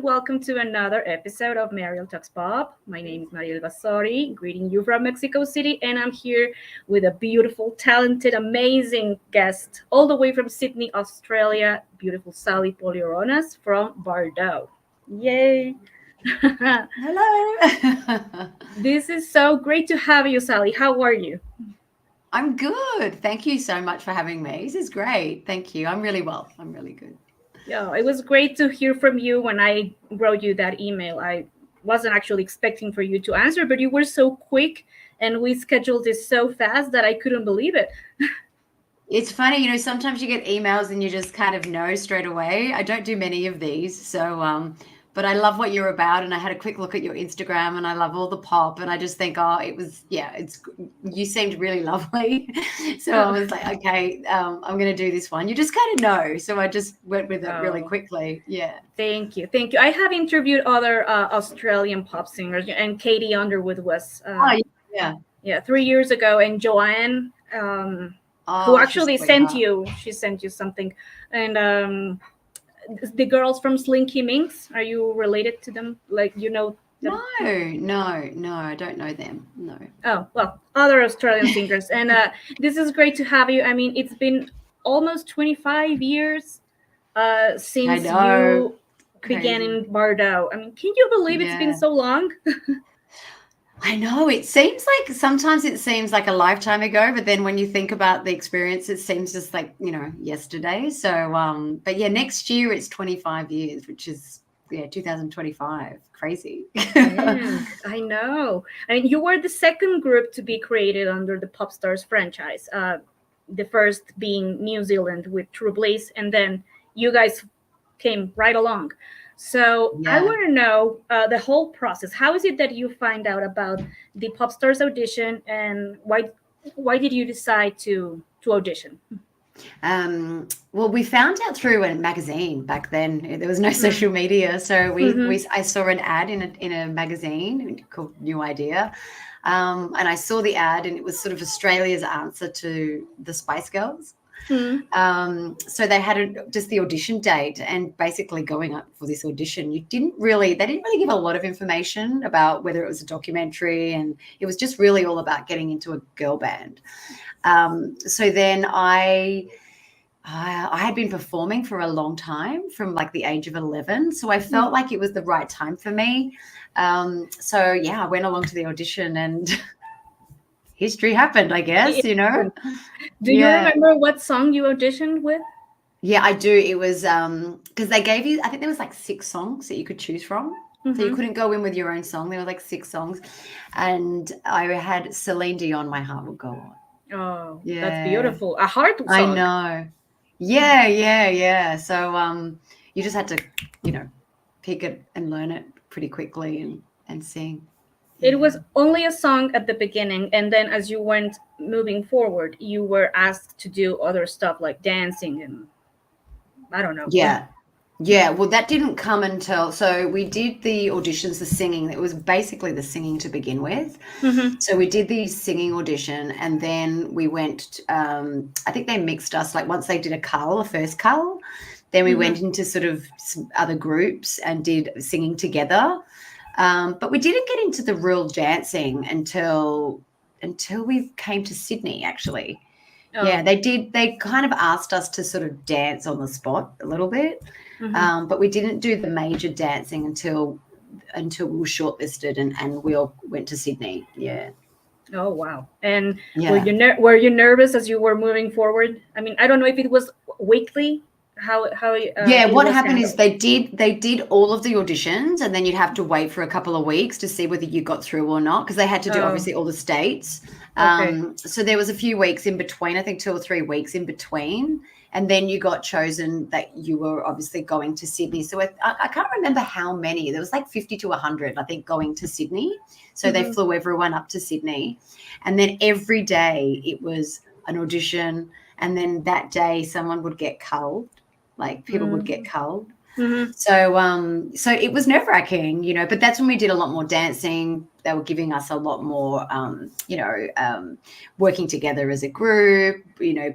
Welcome to another episode of Mariel Talks Pop. My name is Mariel Basori, greeting you from Mexico City, and I'm here with a beautiful, talented, amazing guest, all the way from Sydney, Australia, beautiful Sally Polihronas from Bardot. Yay! Hello. This is so great to have you, Sally. How are you? I'm good. Thank you so much for having me. This is great. Thank you. I'm really well. I'm really good. Yeah, it was great to hear from you when I wrote you that email. I wasn't actually expecting for you to answer, but you were so quick and we scheduled this so fast that I couldn't believe it. It's funny, sometimes you get emails and you just kind of know straight away. I don't do many of these, but I love what you're about, and I had a quick look at your Instagram, and I love all the pop, and I just think, oh, it was, yeah, you seemed really lovely. So I was like, okay, I'm going to do this one. You just kind of know. So I just went with it really quickly. Yeah. Thank you. Thank you. I have interviewed other Australian pop singers, and Katie Underwood was, yeah, 3 years ago, and Joanne, who actually she sent you something. And the girls from Slinky Minx, are you related to them? Like, them? No, I don't know them. No. Oh, well, other Australian singers. And this is great to have you. I mean, it's been almost 25 years since you began in Bardot. I mean, can you believe it's been so long? I know, sometimes it seems like a lifetime ago, but then when you think about the experience, it seems just like, yesterday. So, but yeah, next year it's 25 years, which is, 2025. Crazy. I know. I mean, you were the second group to be created under the Popstars franchise. The first being New Zealand with True Bliss, and then you guys came right along. So I want to know the whole process. How is it that you find out about the Popstars audition, and why did you decide to audition? Well, we found out through a magazine back then. There was no social media, so I saw an ad in a magazine called New Idea, and I saw the ad, and it was sort of Australia's answer to the Spice Girls. So they had just the audition date, and basically going up for this audition, they didn't really give a lot of information about whether it was a documentary, and it was just really all about getting into a girl band. So then I had been performing for a long time, from like the age of 11. So I felt like it was the right time for me. So yeah, I went along to the audition, and history happened, I guess, Do you remember what song you auditioned with? Yeah, I do. It was because they gave you, I think there was like 6 songs that you could choose from. So you couldn't go in with your own song. There were like 6 songs. And I had Celine Dion, My Heart Will Go On. Oh, yeah. That's beautiful. A heart song. I know. Yeah. So you just had to, pick it and learn it pretty quickly and sing. It was only a song at the beginning, and then as you went moving forward, you were asked to do other stuff like dancing and I don't know. Yeah. Well, that didn't come until, so we did the auditions, the singing. It was basically the singing to begin with. So we did the singing audition, and then we went, I think they mixed us, like once they did a first cull, then we went into sort of some other groups and did singing together. But we didn't get into the real dancing until we came to Sydney, actually. Oh. Yeah, they did. They kind of asked us to sort of dance on the spot a little bit, but we didn't do the major dancing until we were shortlisted and we all went to Sydney. Yeah. Oh, wow. And were you nervous as you were moving forward? I mean, I don't know if it was weekly. What happened is they did all of the auditions, and then you'd have to wait for a couple of weeks to see whether you got through or not, because they had to do obviously all the states. So there was a few weeks in between, I think 2 or 3 weeks in between, and then you got chosen that you were obviously going to Sydney. So I can't remember how many. There was like 50 to 100, I think, going to Sydney. So they flew everyone up to Sydney, and then every day it was an audition, and then that day someone would get culled. Like people would get culled. Mm-hmm. So it was nerve-wracking, but that's when we did a lot more dancing. They were giving us a lot more, working together as a group,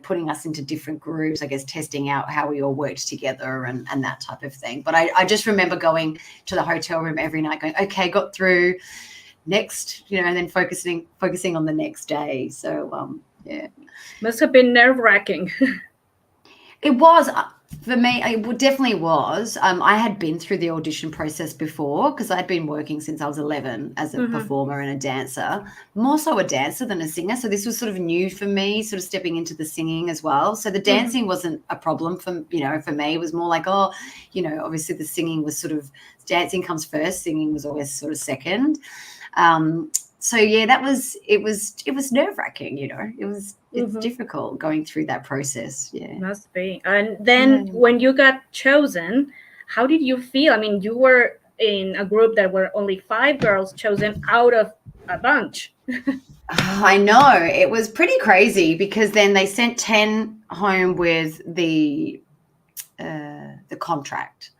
putting us into different groups, I guess, testing out how we all worked together and that type of thing. But I just remember going to the hotel room every night going, okay, got through, next, and then focusing on the next day. So, yeah. Must have been nerve-wracking. It was. For me, it definitely was. I had been through the audition process before because I'd been working since I was 11 as a performer and a dancer, more so a dancer than a singer. So this was sort of new for me, sort of stepping into the singing as well. So the dancing wasn't a problem for me. It was more like, obviously the singing was sort of, dancing comes first, singing was always sort of second. So yeah, it was nerve-wracking, it's difficult going through that process. Yeah. Must be. And then when you got chosen, how did you feel? I mean, you were in a group that were only 5 girls chosen out of a bunch. I know. It was pretty crazy because then they sent 10 home with the contract.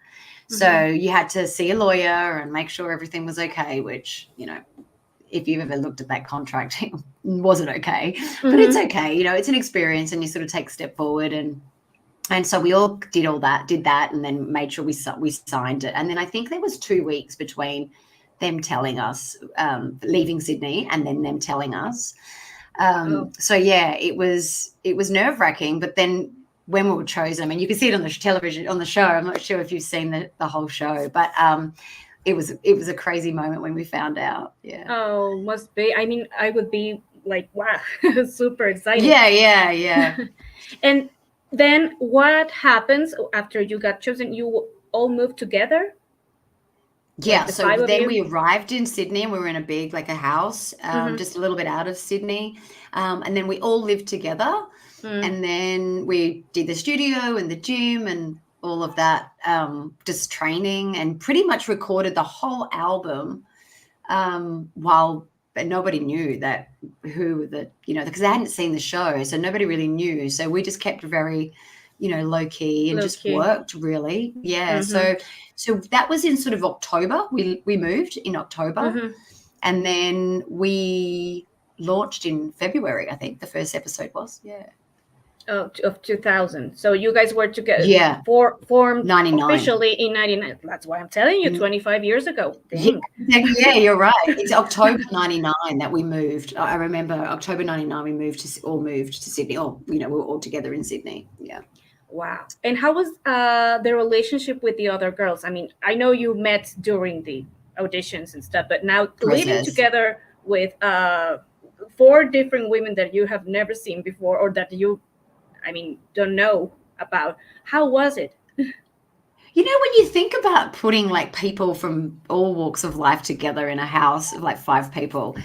So you had to see a lawyer and make sure everything was okay, which, if you've ever looked at that contract, it wasn't okay, but it's okay. It's an experience and you sort of take a step forward. And so we all did that and then made sure we signed it. And then I think there was 2 weeks between them telling us, leaving Sydney and then them telling us. So yeah, it was nerve-wracking, but then when we were chosen, I mean, you can see it on the television, on the show. I'm not sure if you've seen the whole show, but it was a crazy moment when we found out. Yeah. Oh, must be. I mean, I would be like, wow, super excited. Yeah. And then what happens after you got chosen? You all moved together? Yeah. Like so then we arrived in Sydney and we were in a big, like a house, just a little bit out of Sydney. And then we all lived together. And then we did the studio and the gym and all of that, just training, and pretty much recorded the whole album but nobody knew because they hadn't seen the show, so nobody really knew. So we just kept very, low key and just worked really. Yeah. So that was in sort of October. We moved in October, and then we launched in February. I think the first episode was. Yeah. Of 2000. So you guys were together. Yeah. Formed 99. officially in 99. That's why I'm telling you, 25 years ago. Dang. Yeah, you're right. It's October 99 that we moved. I remember October 99 we moved to Sydney. We were all together in Sydney. Yeah. Wow. And how was the relationship with the other girls? I mean, I know you met during the auditions and stuff, but now living together with 4 different women that you have never seen before or that you don't know about. How was it? When you think about putting like people from all walks of life together in a house of like 5 people,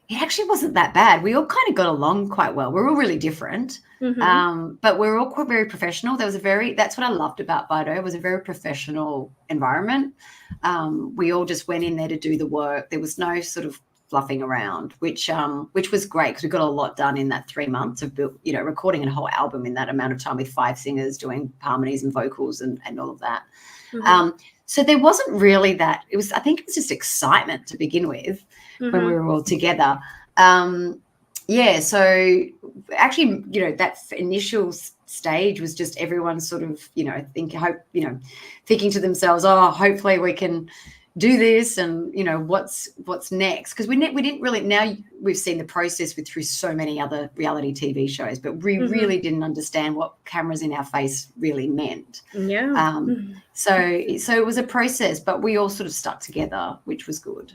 it actually wasn't that bad. We all kind of got along quite well. We're all really different, but we're all quite very professional. That's what I loved about Bardot. It was a very professional environment. We all just went in there to do the work. There was no sort of fluffing around, which was great because we got a lot done in that 3 months of recording a whole album in that amount of time with 5 singers doing harmonies and vocals and all of that. So there wasn't really that. I think it was just excitement to begin with when we were all together. So actually, that initial stage was just everyone sort of, thinking to themselves, oh, hopefully we can do this and what's next, because we didn't really, now we've seen the process through so many other reality TV shows, but we really didn't understand what cameras in our face really meant. So it was a process, but we all sort of stuck together, which was good.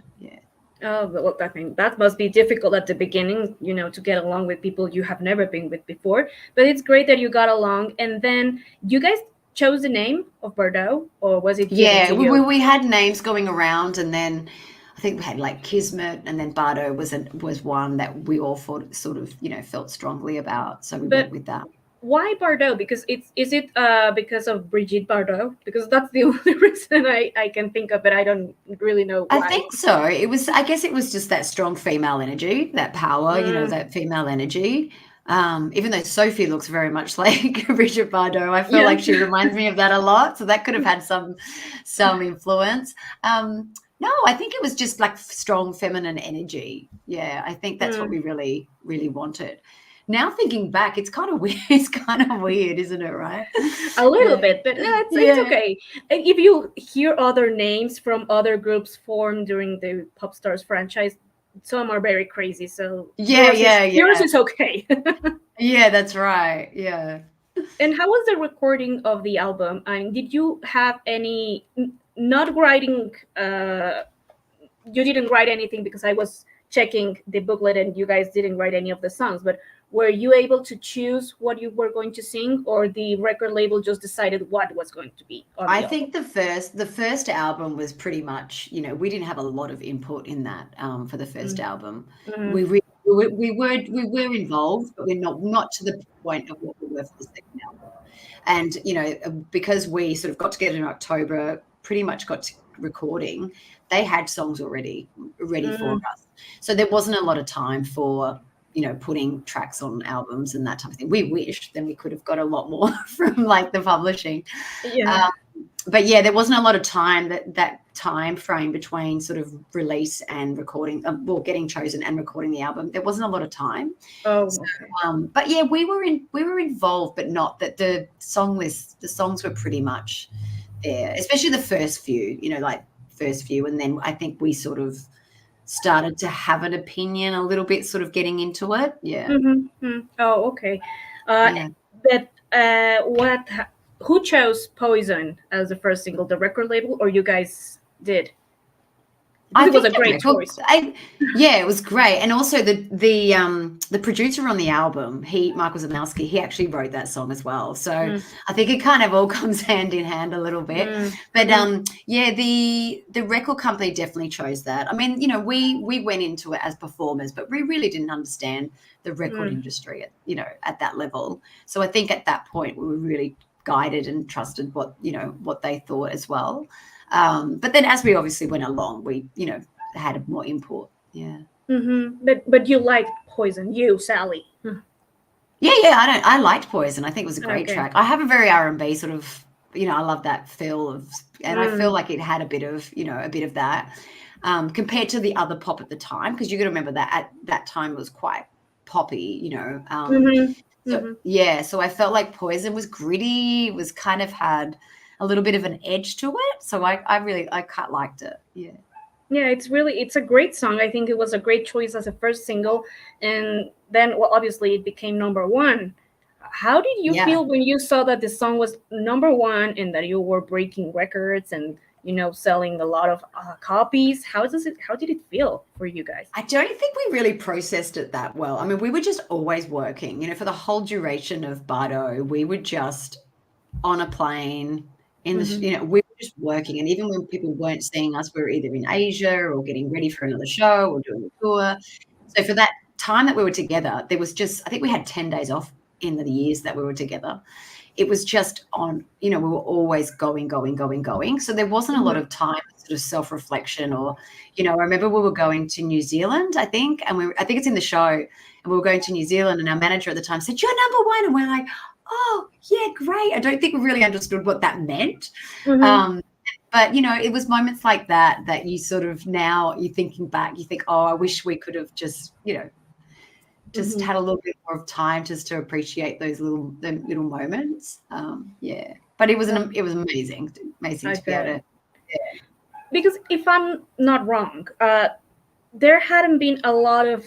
Oh, well, I think that must be difficult at the beginning, to get along with people you have never been with before, but it's great that you got along. And then you guys chose the name of Bardot, or was it? We had names going around, and then I think we had like Kismet, and then Bardot was one that we all thought sort of felt strongly about, so we went with that. Why Bardot? Because is it because of Brigitte Bardot? Because that's the only reason I can think of it. I don't really know why. I think so. I guess it was just that strong female energy, that power, that female energy. Even though Sophie looks very much like Bridget Bardot, I feel like she reminds me of that a lot. So that could have had some influence. No, I think it was just like strong feminine energy. Yeah, I think that's what we really, really wanted. Now thinking back, it's kind of weird. It's kind of weird, isn't it? Right? A little bit, but no, it's okay. And if you hear other names from other groups formed during the Popstars franchise, some are very crazy. So yours is okay. Yeah, that's right. Yeah. And how was the recording of the album? I mean, did you have any not writing? You didn't write anything because I was checking the booklet and you guys didn't write any of the songs. But were you able to choose what you were going to sing, or the record label just decided what was going to be on the album? Think the first album was pretty much, we didn't have a lot of input in that for the first album. We were involved, but we're not to the point of what we were for the second album. And because we sort of got together in October, pretty much got to recording, they had songs already ready for us. So there wasn't a lot of time for putting tracks on albums and that type of thing. We wished then we could have got a lot more from like the publishing. But yeah, there wasn't a lot of time that time frame between sort of release and recording, getting chosen and recording the album. There wasn't a lot of time. But yeah, we were involved, but not that the song list. The songs were pretty much there, especially the first few. And then I think we sort of started to have an opinion a little bit, sort of getting into it. Oh, okay. Who chose Poison as the first single, the record label, or you guys did? I think it was a great choice. It was great. And also the producer on the album, Michael Zamowski, he actually wrote that song as well. So I think it kind of all comes hand in hand a little bit. But the record company definitely chose that. I mean, we went into it as performers, but we really didn't understand the record industry at that level. So I think at that point we were really guided and trusted what they thought as well. But then as we obviously went along, we, had more input. Yeah. But you liked Poison, you, Sally. Yeah. I liked Poison. I think it was a great track. I have a very R&B sort of, I love that feel and I feel like it had a bit of that compared to the other pop at the time, because you got to remember that at that time it was quite poppy, So I felt like Poison was gritty. It was kind of had a little bit of an edge to it. So I quite liked it. Yeah. Yeah, it's a great song. I think it was a great choice as a first single. And then, obviously it became number one. How did you feel when you saw that the song was number one and that you were breaking records and, selling a lot of copies? How did it feel for you guys? I don't think we really processed it that well. I mean, we were just always working, for the whole duration of Bardot, we were just on a plane in the, we were just working. And even when people weren't seeing us, we were either in Asia or getting ready for another show or doing a tour. So for that time that we were together, there was just, I think we had 10 days off in the years that we were together. It was just on, we were always going. So there wasn't a lot of time for sort of self-reflection or, I remember we were going to New Zealand, I think, and I think it's in the show, and we were going to New Zealand and our manager at the time said, "You're number one." And we're like, "Oh, yeah, great." I don't think we really understood what that meant. But, it was moments like that you sort of, now you're thinking back, you think, oh, I wish we could have just, just had a little bit more of time just to appreciate those little moments. But it was amazing to be able to. Yeah. Because if I'm not wrong, there hadn't been a lot of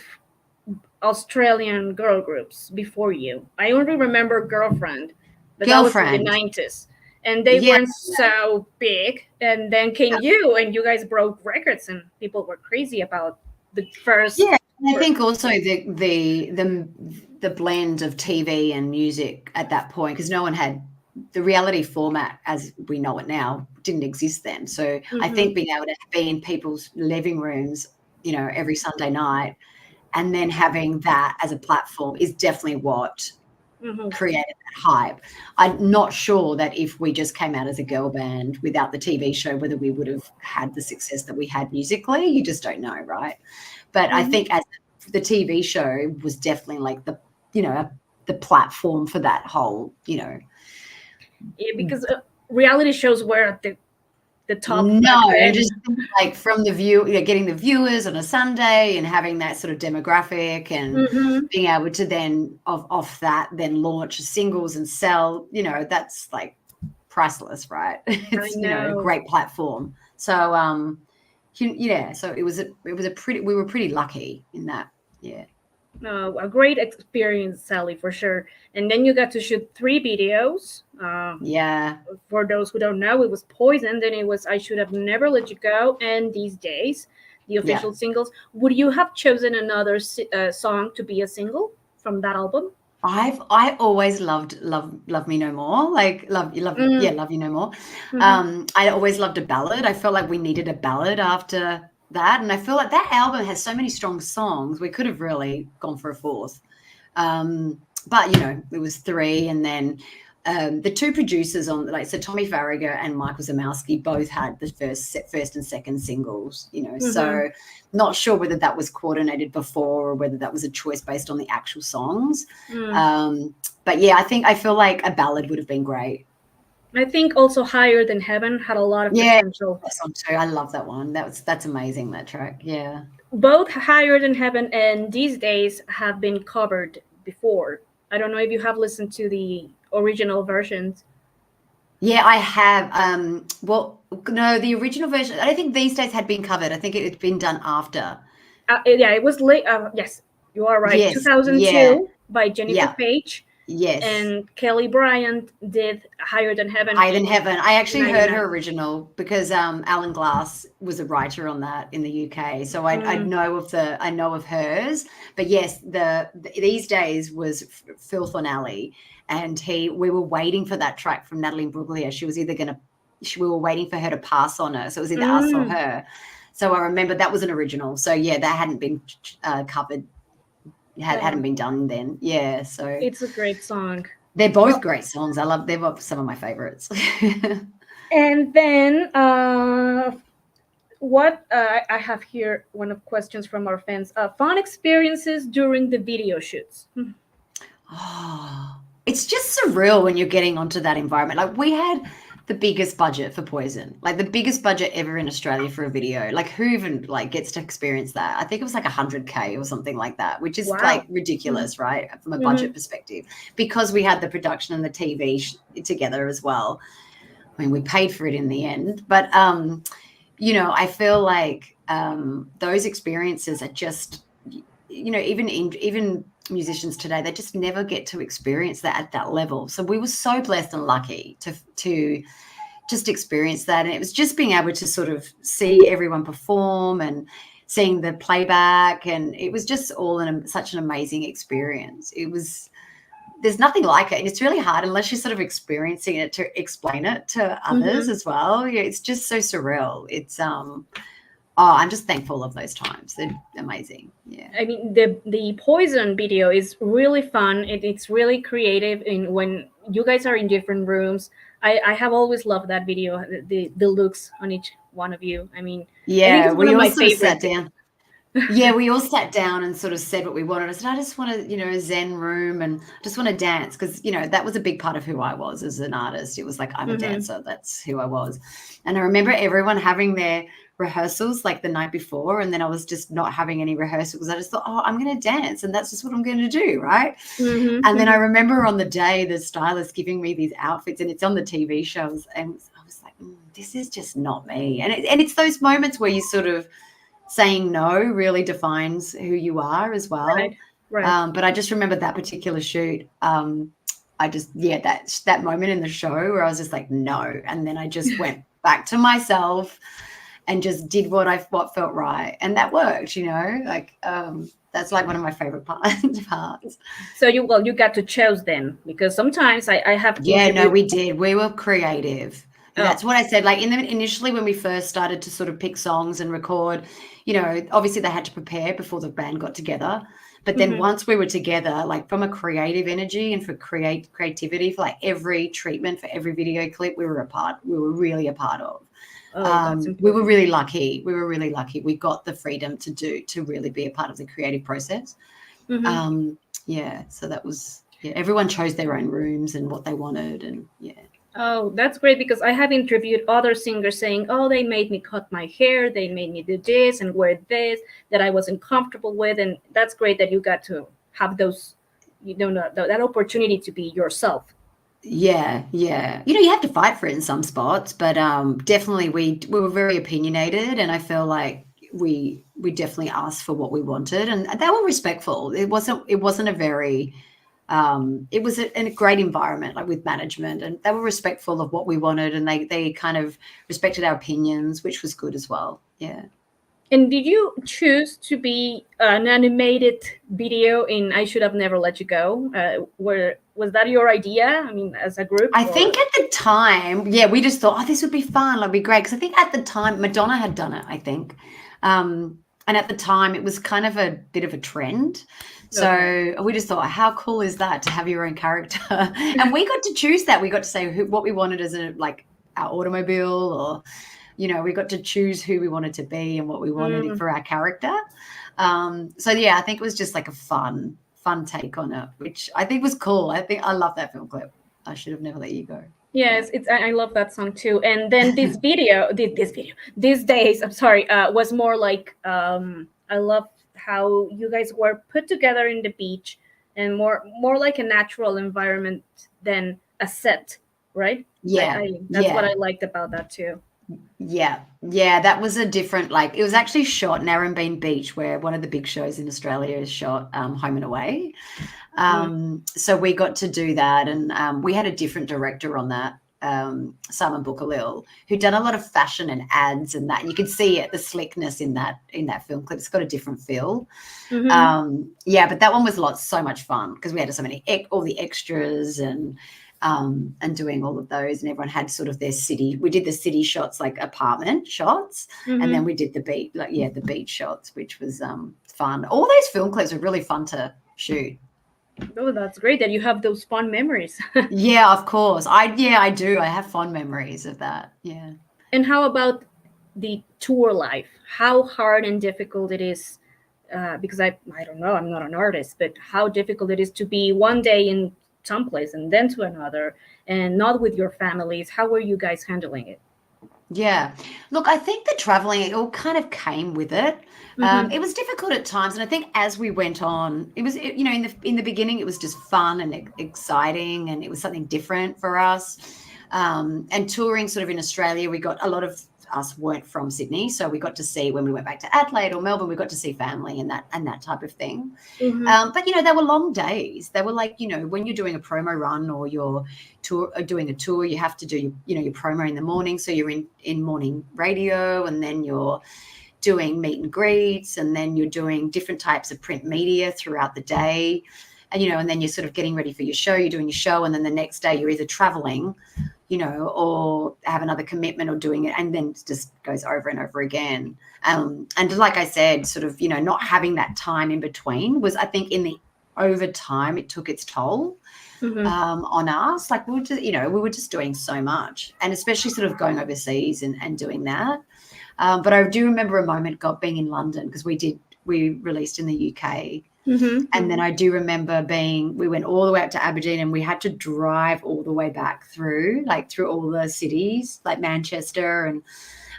Australian girl groups before you. I only remember Girlfriend, but that was in the 90s. And they weren't so big. And then came you, and you guys broke records, and people were crazy about the first. Yeah, and I think also the blend of TV and music at that point, because no one had the reality format as we know it now didn't exist then. So I think being able to be in people's living rooms, every Sunday night, and then having that as a platform is definitely what created that hype. I'm not sure that if we just came out as a girl band without the TV show, whether we would have had the success that we had musically. You just don't know, right? But I think as the TV show was definitely like the the platform for that whole, Yeah, because reality shows were at the top back No, then. and just like from the view, getting the viewers on a Sunday and having that sort of demographic and being able to then off that then launch singles and sell, that's like priceless, right? It's a great platform. So so it was a pretty, we were pretty lucky in that. Yeah. A great experience, Sally, for sure. And then you got to shoot 3 videos. Yeah. For those who don't know, it was Poison, then it was I Should Have Never Let You Go, and These Days, the official singles. Would you have chosen another song to be a single from that album? I always loved Love Me No More, like Love You No More. I always loved a ballad. I felt like we needed a ballad after that, and I feel like that album has so many strong songs. We could have really gone for a 4th, but it was 3, and then the 2 producers on, so Tommy Farragher and Michael Zamowski both had the first and second singles, so not sure whether that was coordinated before or whether that was a choice based on the actual songs. But yeah, I feel like a ballad would have been great. I think also Higher Than Heaven had a lot of potential. That song too. I love that one. That's amazing, that track. Yeah. Both Higher Than Heaven and These Days have been covered before. I don't know if you have listened to the original versions. Yeah, I have. Well, no, the original version, I don't think These Days had been covered. I think it had been done after. It was late. Yes, you are right. Yes, 2002 by Jennifer Page. Yes. And Kelly Bryant did Higher Than Heaven. Higher Than Heaven. I actually heard her original because Alan Glass was a writer on that in the UK. So I know of hers. But yes, These Days was Filth on Alley, and we were waiting for that track from Natalie Imbruglia. She was either we were waiting for her to pass on her. So it was either us or her. So I remember that was an original. So yeah, that hadn't been covered. Hadn't been done then. Yeah, so it's a great song. They're both great songs. They're some of my favorites. And then what I have here, one of questions from our fans, fun experiences during the video shoots. Oh, it's just surreal when you're getting onto that environment. Like, we had the biggest budget for Poison, like the biggest budget ever in Australia for a video. Like, who even gets to experience that? I think it was like 100K or something like that, which is like ridiculous, right? From a budget perspective, because we had the production and the TV together as well. I mean, we paid for it in the end, but I feel like those experiences are just, even musicians today, they just never get to experience that at that level. So we were so blessed and lucky to just experience that. And it was just being able to sort of see everyone perform and seeing the playback, and it was just all such an amazing experience. There's nothing like it, and it's really hard unless you're sort of experiencing it to explain it to others as well. Yeah, it's just so surreal. It's I'm just thankful of those times. They're amazing. Yeah. I mean, the Poison video is really fun. It's really creative. And when you guys are in different rooms, I have always loved that video. The looks on each one of you. I mean, yeah, we all sort of sat down. Yeah, we all sat down and sort of said what we wanted. I said, I just want a zen room, and I just want to dance, because that was a big part of who I was as an artist. It was like, I'm a dancer. That's who I was. And I remember everyone having their rehearsals like the night before, and then I was just not having any rehearsals. I just thought, I'm going to dance, and that's just what I'm going to do, right? And then I remember on the day the stylist giving me these outfits, and it's on the TV shows, and I was like, this is just not me. And it's those moments where you sort of saying no really defines who you are as well. Right. But I just remember that particular shoot. That moment in the show where I was just like, no. And then I just went back to myself and just did what felt right. And that worked, that's like one of my favorite parts. So you got to choose then, because sometimes I have to. Yeah, no, we did. We were creative. That's what I said. Like initially when we first started to sort of pick songs and record, obviously they had to prepare before the band got together. But then once we were together, like from a creative energy and for creativity, for like every treatment, for every video clip, we were really a part of. We were really lucky. We got the freedom to really be a part of the creative process. Yeah, so that was, everyone chose their own rooms and what they wanted, and Oh, that's great, because I have interviewed other singers saying, "Oh, they made me cut my hair, they made me do this and wear this that I wasn't comfortable with," and that's great that you got to have those, that opportunity to be yourself. Yeah. You have to fight for it in some spots, but definitely we were very opinionated, and I feel like we definitely asked for what we wanted, and they were respectful. It wasn't a very it was a great environment, like with management, and they were respectful of what we wanted, and they kind of respected our opinions, which was good as well. Yeah. And did you choose to be an animated video in "I Should Have Never Let You Go"? Where was that your idea? I mean, as a group? I think at the time, we just thought, oh, this would be fun, it'd be great, because I think at the time Madonna had done it, I think. And at the time it was kind of a bit of a trend. So we just thought, how cool is that to have your own character? And we got to choose that. We got to say what we wanted as our automobile, or, we got to choose who we wanted to be and what we wanted for our character. So I think it was just like a fun take on it, which I think was cool. I love that film clip. I Should Have Never Let You Go. Yes, I love that song too. And then this video, these days, I'm sorry, was more like, I love how you guys were put together in the beach, and more like a natural environment than a set, right? Yeah, that's what I liked about that too. Yeah, that was a different, it was actually shot in Narrabeen Beach, where one of the big shows in Australia is shot, Home and Away. So we got to do that, and we had a different director on that, Simon Bukalil, who'd done a lot of fashion and ads and that. And you could see it, the slickness in that film clip. It's got a different feel. But that one was so much fun, because we had so many all the extras and doing all of those, and everyone had sort of their city. We did the city shots, like apartment shots, and then we did the beach shots, which was fun. All those film clips were really fun to shoot. Oh, that's great that you have those fond memories. Yeah, of course. I do. I have fond memories of that. Yeah. And how about the tour life? How hard and difficult it is? Because I don't know, I'm not an artist, but how difficult it is to be one day in some place and then to another, and not with your families. How were you guys handling it? Yeah. Look, I think the traveling, it all kind of came with it. It was difficult at times, and I think as we went on, it was, in the beginning, it was just fun and exciting, and it was something different for us. And touring sort of in Australia, we got a lot of us weren't from Sydney, so we got to see, when we went back to Adelaide or Melbourne, we got to see family and that type of thing. But there were long days. They were like, when you're doing a promo run, or you're doing a tour, you have to do your promo in the morning, so you're in morning radio, and then you're doing meet and greets, and then you're doing different types of print media throughout the day, and then you're sort of getting ready for your show. You're doing your show, and then the next day you're either traveling, or have another commitment, or doing it, and then it just goes over and over again. And like I said, sort of, not having that time in between was, I think, over time, it took its toll on us. Like, we were just doing so much, and especially sort of going overseas and doing that. But I do remember a moment being in London, because we released in the UK. And then I do remember we went all the way up to Aberdeen, and we had to drive all the way back through all the cities, like Manchester. And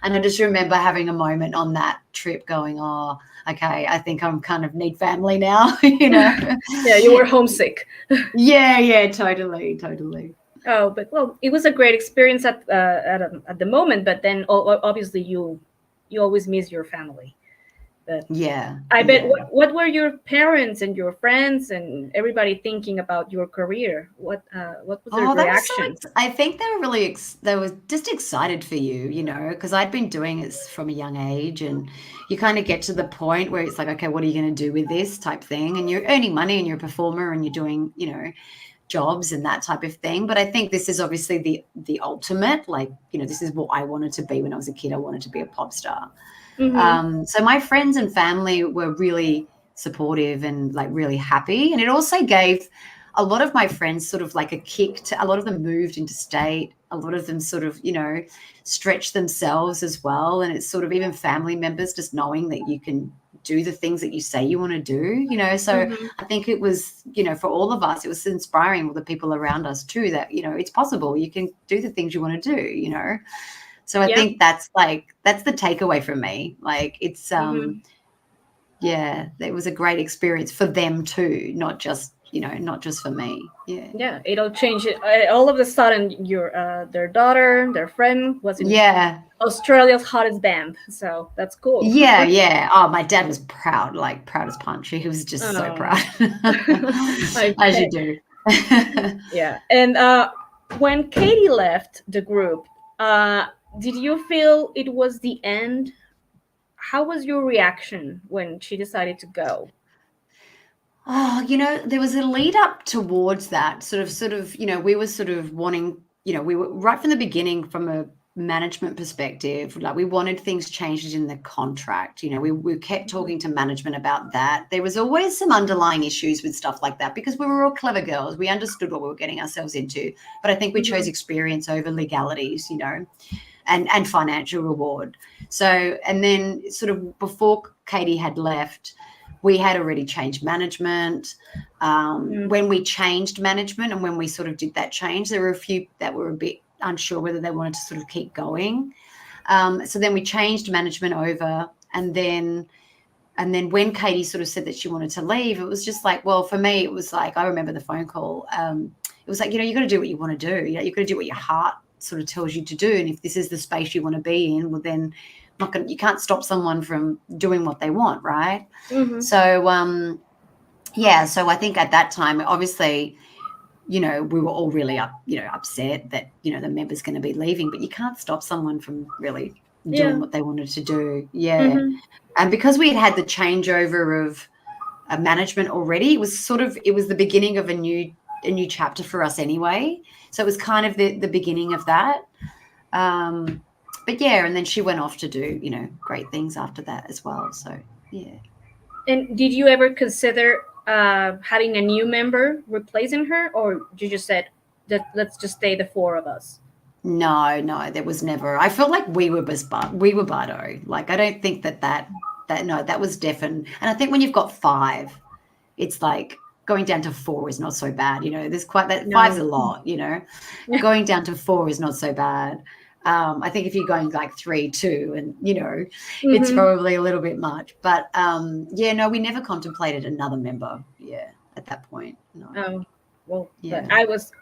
I just remember having a moment on that trip going, oh, okay, I think I'm kind of need family now, Yeah, you were homesick. Yeah, totally. Oh, but well, it was a great experience at the moment, but then obviously you always miss your family. But I bet. What were your parents and your friends and everybody thinking about your career? What was their reaction? I think they were they were just excited for you, because I'd been doing it from a young age, and you kind of get to the point where it's like, okay, what are you going to do with this type thing? And you're earning money, and you're a performer, and you're doing, jobs and that type of thing. But I think this is obviously the ultimate, this is what I wanted to be when I was a kid. I wanted to be a pop star. So my friends and family were really supportive and really happy. And it also gave a lot of my friends sort of like a kick a lot of them moved interstate. A lot of them sort of, stretched themselves as well. And it's sort of even family members just knowing that you can do the things that you say you want to do, so I think it was, for all of us, it was inspiring with the people around us too, that, it's possible, you can do the things you want to do, so I think that's the takeaway from me. Like, it's it was a great experience for them too, not just for me. It'll change it. All of a sudden their daughter, their friend was in Australia's hottest band, so that's cool. Oh, my dad was proud as punch. He was just so proud. As you do. And when Katie left the group, did you feel it was the end? How was your reaction when she decided to go? Oh, there was a lead up towards that sort of, we were sort of wanting, we were right from the beginning, from a management perspective, like we wanted things changed in the contract. We kept talking to management about that. There was always some underlying issues with stuff like that, because we were all clever girls. We understood what we were getting ourselves into, but I think we chose experience over legalities, and financial reward. So, and then sort of before Katie had left, we had already changed management. When we changed management and when we sort of did that change, there were a few that were a bit unsure whether they wanted to sort of keep going. So then we changed management over, and then when Katie sort of said that she wanted to leave, it was just like, well, for me, it was like, I remember the phone call. It was like, you got to do what you want to do. You got to do what your heart sort of tells you to do. And if this is the space you want to be in, well, then you can't stop someone from doing what they want, right? So, so I think at that time, obviously, we were all really upset that, the member's going to be leaving, but you can't stop someone from really doing what they wanted to do. And because we had the changeover of management already, it was the beginning of a new chapter for us anyway. So it was kind of the beginning of that. But and then she went off to do, great things after that as well. So, And did you ever consider having a new member replacing her, or you just said that let's just stay the four of us? No, there was never. I felt like we were Bardot. Like, I don't think that was definite. And I think when you've got five, it's like going down to four is not so bad. There's quite that. Five's a lot. Going down to four is not so bad. I think if you're going like 3, 2, and it's probably a little bit much. But we never contemplated another member. At that point. No. Well, I was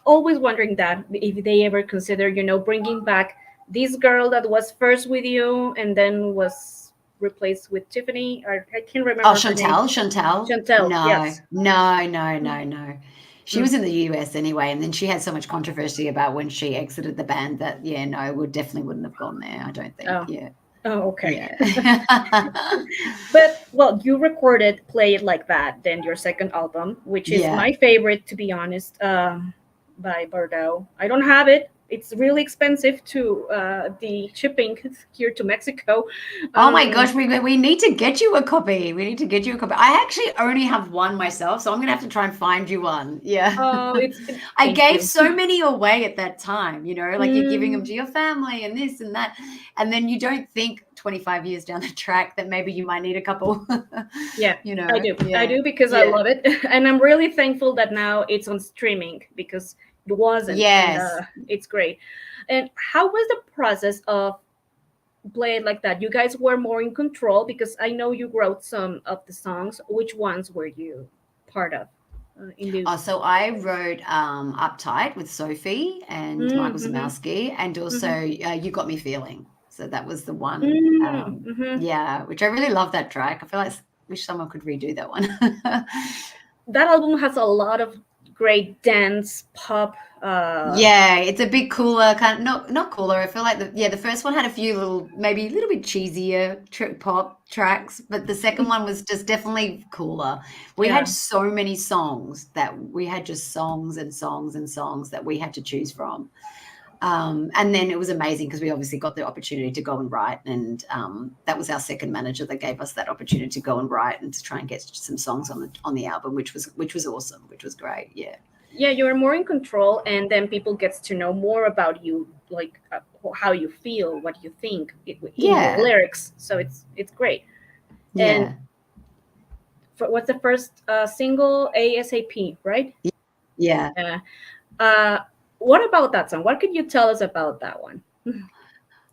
always wondering that if they ever consider, bringing back this girl that was first with you and then was replaced with Tiffany, or I can't remember. Oh, Chantal. No, yes. No. She was in the US anyway, and then she had so much controversy about when she exited the band that, we definitely wouldn't have gone there, I don't think. Oh, okay. But, well, you recorded Play It Like That, then your second album, which is my favorite, to be honest, by Bardot. I don't have it. It's really expensive to the shipping here to Mexico. Oh my gosh, we need to get you a copy. I actually only have one myself, so I'm gonna have to try and find you one. Oh, I gave so many away at that time. Like you're giving them to your family and this and that, and then you don't think 25 years down the track that maybe you might need a couple. I do because I love it, and I'm really thankful that now it's on streaming because it wasn't. Yes. And, it's great. And how was the process of Play It Like That? You guys were more in control because I know you wrote some of the songs. Which ones were you part of? So I wrote Uptight with Sophie and Michael Zamowski, and also You Got Me Feeling. So that was the one. Which I really love that track. I feel like I wish someone could redo that one. That album has a lot of great dance pop. It's a bit cooler, kind of not cooler. I feel like the first one had a few maybe a little bit cheesier pop tracks, but the second one was just definitely cooler. We had so many songs that we had just songs and songs and songs that we had to choose from. And then it was amazing because we obviously got the opportunity to go and write, and that was our second manager that gave us that opportunity to go and write and to try and get some songs on the album, which was awesome, which was great. You were more in control, and then people gets to know more about you, like how you feel, what you think in your lyrics. So it's great. Yeah. What's the first single? ASAP, right? Yeah. What about that song? What could you tell us about that one?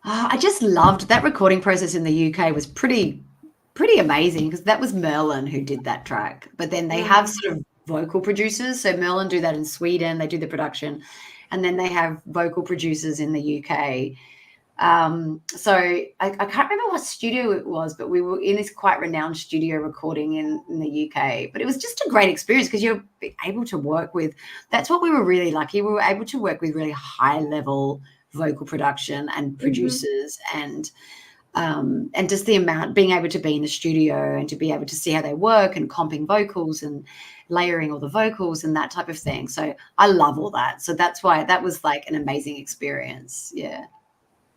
I just loved that recording process in the UK was pretty amazing, because that was Merlin who did that track. But then they have sort of vocal producers. So Merlin do that in Sweden, they do the production, and then they have vocal producers in the UK. So I can't remember what studio it was, but we were in this quite renowned studio recording in the UK. But it was just a great experience, because you're able to work with, that's what we were really lucky. We were able to work with really high level vocal production and producers, and just the amount, being able to be in the studio and to be able to see how they work and comping vocals and layering all the vocals and that type of thing. So I love all that. So that's why that was like an amazing experience. Yeah.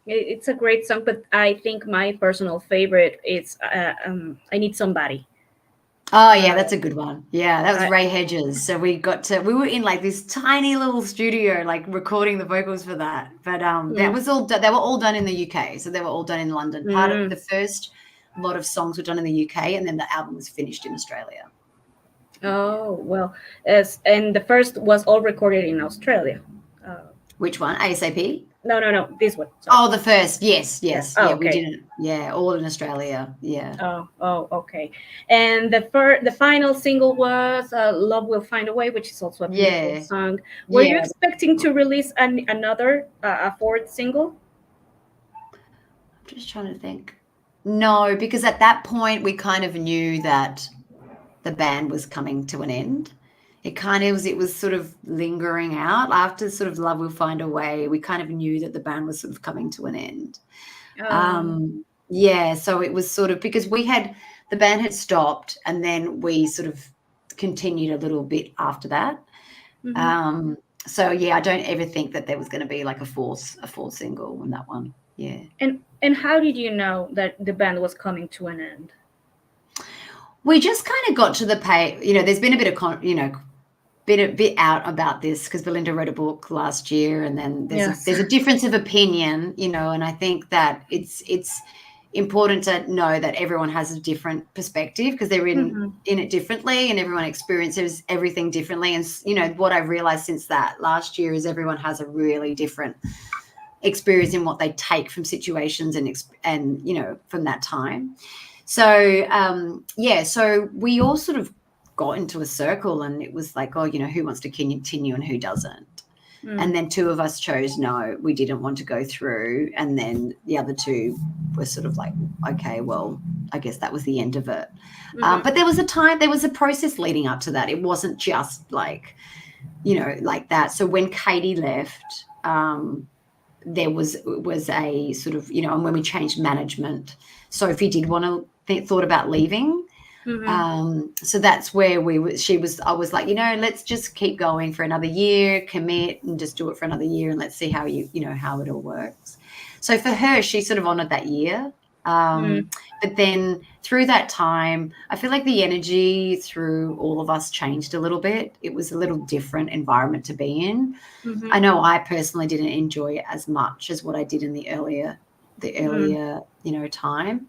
It's a great song, but I think my personal favorite is "I Need Somebody." Oh yeah, that's a good one. Yeah, that was I, Ray Hedges. So we were in like this tiny little studio, like recording the vocals for that. But that was all they were all done in the UK. So they were all done in London. Part of the first lot of songs were done in the UK, and then the album was finished in Australia. Oh well, and the first was all recorded in Australia. Which one? ASAP? No, this one. Sorry. Oh, the first. Yes. Oh, Yeah, okay. we didn't. Yeah, all in Australia. Yeah. Oh, okay. And the final single was "Love Will Find a Way," which is also a beautiful song. Were you expecting to release another a fourth single? I'm just trying to think. No, because at that point we kind of knew that the band was coming to an end. It was sort of lingering out after sort of Love Will Find a Way. We kind of knew that the band was sort of coming to an end. Yeah, so it was sort of, because the band had stopped, and then we sort of continued a little bit after that. So yeah, I don't ever think that there was going to be like a fourth single on that one. Yeah. And how did you know that the band was coming to an end? We just kind of got to the there's been a bit of been a bit out about this, because Belinda wrote a book last year, and then there's a difference of opinion, and I think that it's important to know that everyone has a different perspective, because they're in it differently, and everyone experiences everything differently. And what I've realized since that last year is everyone has a really different experience in what they take from situations and from that time. So so we all sort of got into a circle, and it was like, who wants to continue and who doesn't. And then two of us chose no, we didn't want to go through, and then the other two were sort of like, okay, well, I guess that was the end of it. But there was a process leading up to that. It wasn't just like like that. So when Katie left, there was a sort of and when we changed management, Sophie did thought about leaving. So that's where I was like, let's just keep going for another year, commit, and just do it for another year, and let's see how how it all works. So for her, she sort of honored that year. But then through that time, I feel like the energy through all of us changed a little bit. It was a little different environment to be in. I know I personally didn't enjoy it as much as what I did in the earlier time.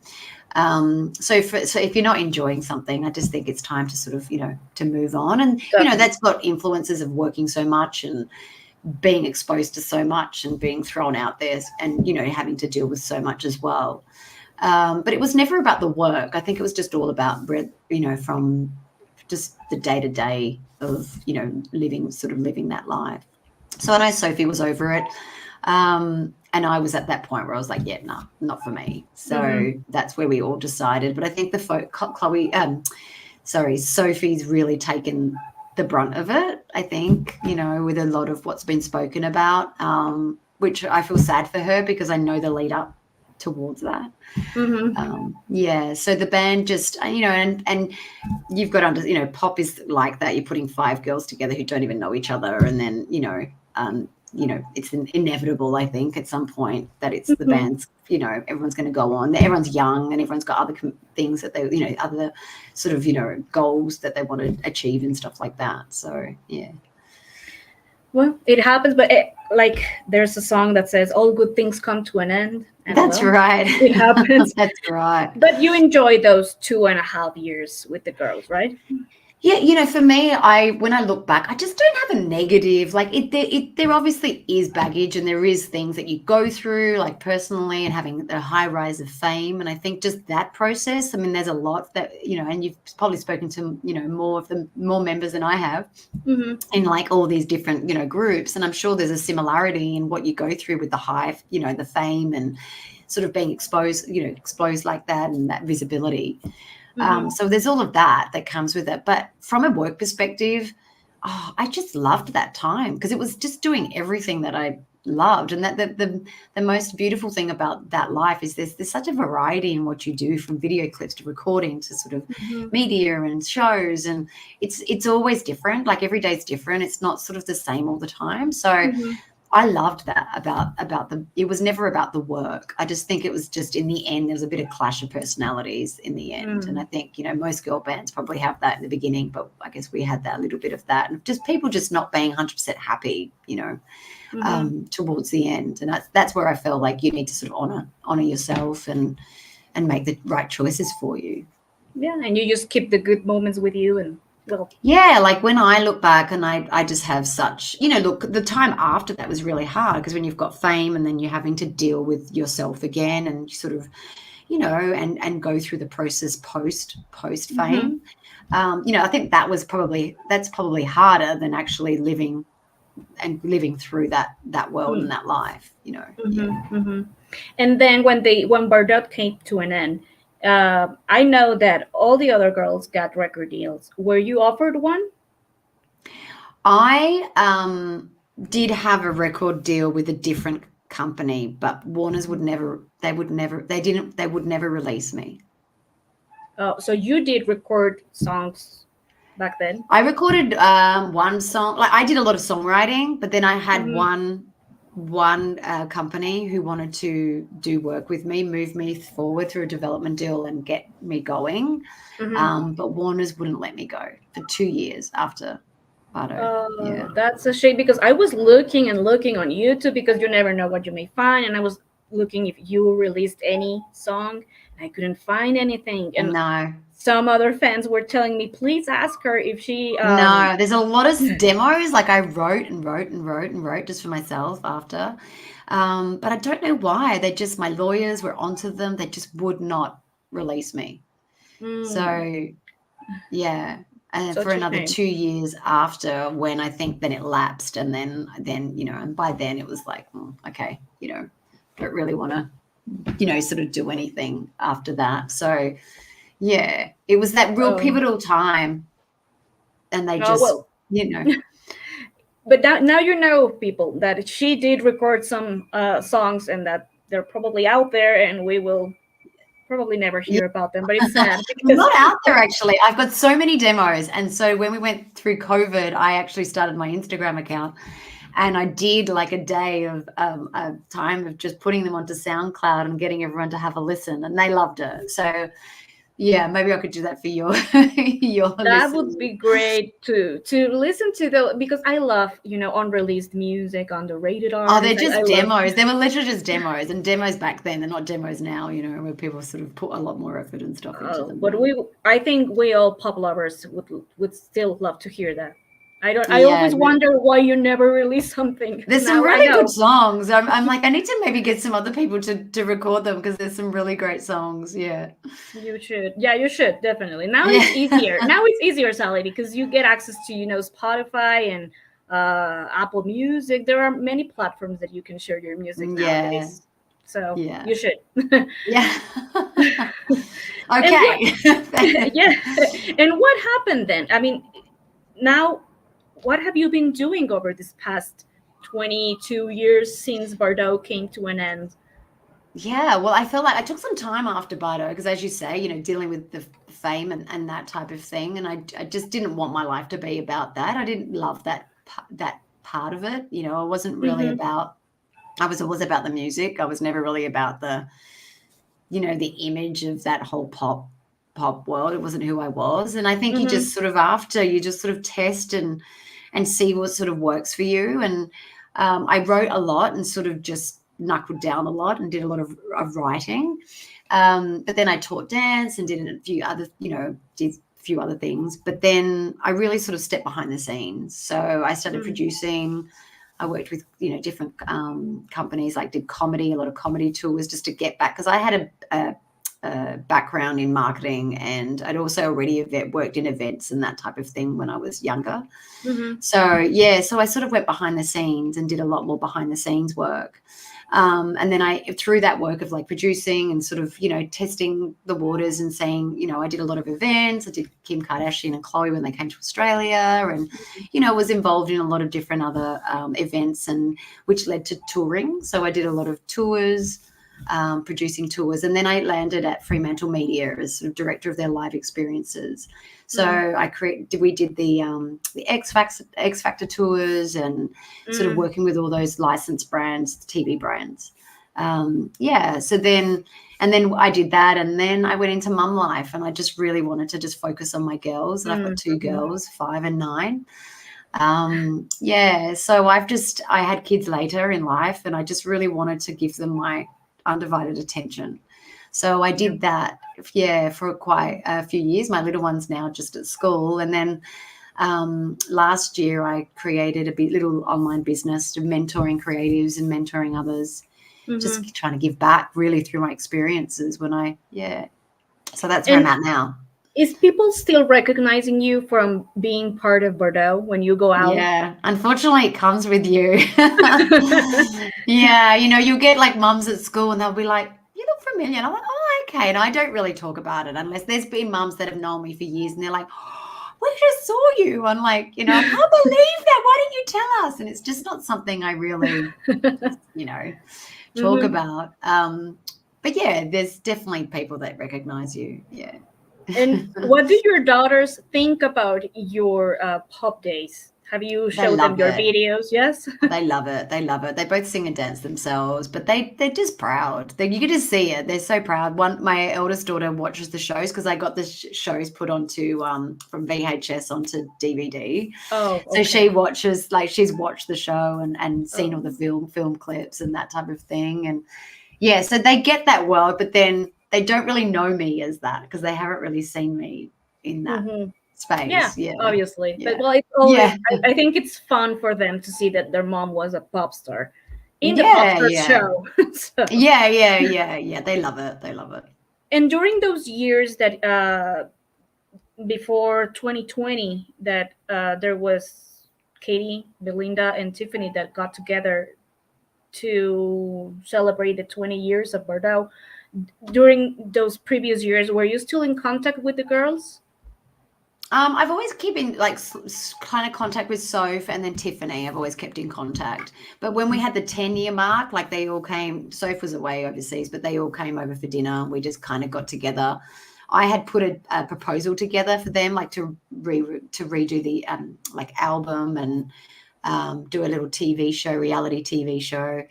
So if you're not enjoying something, I just think it's time to sort of, to move on. And, that's got influences of working so much and being exposed to so much and being thrown out there and, having to deal with so much as well. But it was never about the work. I think it was just all about, from just the day-to-day of, living that life. So I know Sophie was over it. And I was at that point where I was like, yeah, no, not for me. So that's where we all decided. But I think Sophie's really taken the brunt of it, I think, with a lot of what's been spoken about, which I feel sad for her, because I know the lead up towards that. So the band just, and you've got to, pop is like that. You're putting 5 girls together who don't even know each other. And then, it's inevitable, I think, at some point that it's the band's, everyone's going to go on. Everyone's young, and everyone's got other things that they, other sort of, goals that they want to achieve and stuff like that. So, yeah. Well, it happens, but there's a song that says all good things come to an end. And That's well, right. it happens. That's right. But you enjoy those 2.5 years with the girls, right? Yeah, for me, when I look back, I just don't have a negative. Like there obviously is baggage, and there is things that you go through, like personally, and having the high rise of fame. And I think just that process. I mean, there's a lot that and you've probably spoken to more members than I have Mm-hmm. in like all these different groups, and I'm sure there's a similarity in what you go through with the high, the fame and sort of being exposed like that and that visibility. Mm-hmm. So there's all of that comes with it. But from a work perspective, I just loved that time because it was just doing everything that I loved. And that the most beautiful thing about that life is there's such a variety in what you do, from video clips to recording to sort of Mm-hmm. media and shows. And it's always different. Like every day's different. It's not sort of the same all the time. So Mm-hmm. I loved that about it was never about the work. I just think it was just, in the end, there was a bit of clash of personalities in the end. And I think, most girl bands probably have that in the beginning, but I guess we had that little bit of that, and just people just not being 100% happy, Mm-hmm. towards the end. And that's where I felt like you need to sort of honor yourself and make the right choices for you. Yeah, and you just keep the good moments with you, and well. Yeah, like when I look back, and I just have such, look, the time after that was really hard because when you've got fame and then you're having to deal with yourself again, and you sort of, and go through the process post Mm-hmm. fame. I think that's probably harder than actually living through that world and that life, Yeah. Mm-hmm. Mm-hmm. And then when Bardot came to an end, I know that all the other girls got record deals. Were you offered one? I did have a record deal with a different company, but Warner's would never release me. Oh, so you did record songs back then? I recorded one song. Like, I did a lot of songwriting, but then I had Mm-hmm. one company who wanted to do work with me, move me forward through a development deal and get me going. Mm-hmm. But Warner's wouldn't let me go for 2 years after Bardot. Oh, Yeah. that's a shame because I was looking and looking on YouTube because you never know what you may find, and I was looking if you released any song. I couldn't find anything, and No. some other fans were telling me, please ask her if she. No, there's a lot of demos. Like, I wrote and wrote and wrote and wrote just for myself after. But I don't know why. My lawyers were onto them. They just would not release me. Mm, So, yeah. And for such a another shame. 2 years after, when I think then it lapsed. And then, and by then it was like, okay, don't really want to, sort of do anything after that. So, yeah, it was that real Oh, pivotal time. And they oh just, well. you know, But now you know, people, that she did record some songs and that they're probably out there, and we will probably never yeah. hear about them. But it's sad because. Not out there, actually. I've got so many demos. And so when we went through COVID, I actually started my Instagram account, and I did like a day of a time of just putting them onto SoundCloud and getting everyone to have a listen, and they loved it. So yeah, maybe I could do that for your That would listeners. be great to listen to, though, because I love unreleased music, underrated Oh, they're artists. I just love. demos. They were literally just demos, and demos back then. They're not demos now, where people sort of put a lot more effort and stuff into them But now. I think we all pop lovers would still love to hear that. I Yeah, always wonder why you never release something. there's some Now I really good know. songs. I'm like, I need to maybe get some other people to record them because there's some really great songs. Yeah. You should. Yeah, you should definitely. Now Yeah. it's easier. Now it's easier, Sally, because you get access to Spotify and Apple Music. There are many platforms that you can share your music Yeah. nowadays. So Yeah. you should. Yeah. And what? Okay. Yeah. And what happened then? I mean, now what have you been doing over this past 22 years since Bardot came to an end? Yeah, well, I felt like I took some time after Bardot because, as you say, dealing with the fame and that type of thing, and I just didn't want my life to be about that. I didn't love that part of it. I wasn't really Mm-hmm. about. I was always about the music. I was never really about the image of that whole pop world. It wasn't who I was, and I think you Mm-hmm. just sort of test and see what sort of works for you. And I wrote a lot and sort of just knuckled down a lot and did a lot of writing. But then I taught dance and did a few other, did a few other things. But then I really sort of stepped behind the scenes. So I started producing. I worked with, different companies, like did comedy, a lot of comedy tours just to get back, because I had a background in marketing, and I'd also already worked in events and that type of thing when I was younger. So so I sort of went behind the scenes and did a lot more behind the scenes work. And then through that work of like producing and sort of, testing the waters and saying, I did a lot of events. I did Kim Kardashian and Khloe when they came to Australia, and, was involved in a lot of different other events, and which led to touring. So I did a lot of tours, producing tours. And then I landed at Fremantle Media as sort of director of their live experiences. So we did the X Factor tours, and sort of working with all those licensed brands, TV brands. So then I did that, and then I went into mum life, and I just really wanted to just focus on my girls. And I've got two girls, 5 and 9. So I had kids later in life, and I just really wanted to give them my undivided attention. So I did that, for quite a few years. My little one's now just at school. And then last year I created a little online business to mentoring creatives and mentoring others, just trying to give back really through my experiences so that's where I'm at now. Is people still recognizing you from being part of Bardot when you go out? Yeah, unfortunately it comes with you. You'll get like mums at school and they'll be like, you look familiar. And I'm like, oh, okay. And I don't really talk about it unless there's been mums that have known me for years and they're like, oh, we just saw you. I'm like, I can't believe that. Why didn't you tell us? And it's just not something I really, talk about. But there's definitely people that recognize you. Yeah. And what do your daughters think about your pop days? Have you showed them your videos? Yes. They love it. They both sing and dance themselves, but they're just proud. You can just see it. They're so proud. My eldest daughter watches the shows, because I got the shows put onto from VHS onto DVD. Oh, okay. So she watches, like she's watched the show and seen all the film clips and that type of thing. And so they get that world, but then they don't really know me as that, because they haven't really seen me in that space. Yeah, obviously. Yeah. But it's always, I think it's fun for them to see that their mom was a pop star in the Popstars show. So. Yeah. They love it. And during those years that before 2020, that there was Katie, Belinda, and Tiffany that got together to celebrate the 20 years of Bardot. During those previous years, were you still in contact with the girls? I've always kept in kind of contact with Soph and then Tiffany. I've always kept in contact. But when we had the 10-year mark, like they all came, Soph was away overseas, but they all came over for dinner. We just kind of got together. I had put a proposal together for them, like to redo the album and do a little TV show, reality TV show.